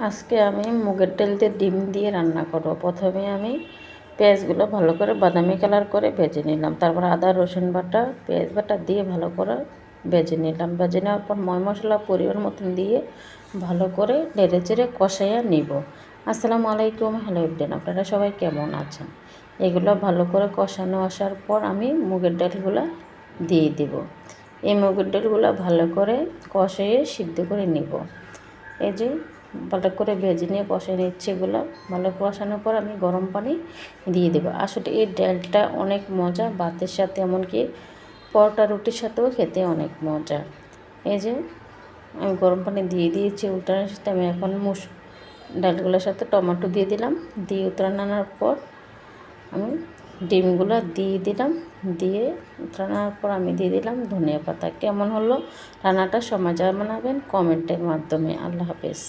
আজকে আমি মুগের ডাল দিয়ে ডিম দিয়ে রান্না করব। প্রথমে আমি পেঁয়াজগুলো ভালো করে বাদামি কালার করে ভেজে নিলাম। তারপর আদা রসুন বাটা পেঁয়াজ বাটা দিয়ে ভালো করে ভেজে নিলাম। ভেজে নেওয়ার পর ময় মশলা পরিমাণ মতন দিয়ে ভালো করে নেড়ে চেড়ে কষাইয়া নিব। আসসালামু আলাইকুম, হ্যালো এভরিওয়ান, আপনারা সবাই কেমন আছেন? এগুলো ভালো করে কষানো আসার পর আমি মুগের ডালগুলো দিয়ে দিব। এই মুগের ডালগুলো ভালো করে কষিয়ে সিদ্ধ করে নিব। এই যে ভালো করে ভেজে নিয়ে কষে নিচ্ছে, এগুলো ভালো কষানোর পর আমি গরম পানি দিয়ে দেবো। আসলে এই ডালটা অনেক মজা, ভাতের সাথে এমনকি পরোটা রুটির সাথেও খেতে অনেক মজা। এই যে আমি গরম পানি দিয়ে দিয়েছি, উল্টানোর সাথে আমি এখন ডালগুলোর সাথে টমেটো দিয়ে দিলাম। দিয়ে উতরানোর পর আমি ডিমগুলো দিয়ে দিলাম। দিয়ে উতরানোর পর আমি দিয়ে দিলাম ধনিয়া পাতা। কেমন হলো রান্নাটা সময় জানাবেন কমেন্টের মাধ্যমে। আল্লাহ হাফেজ।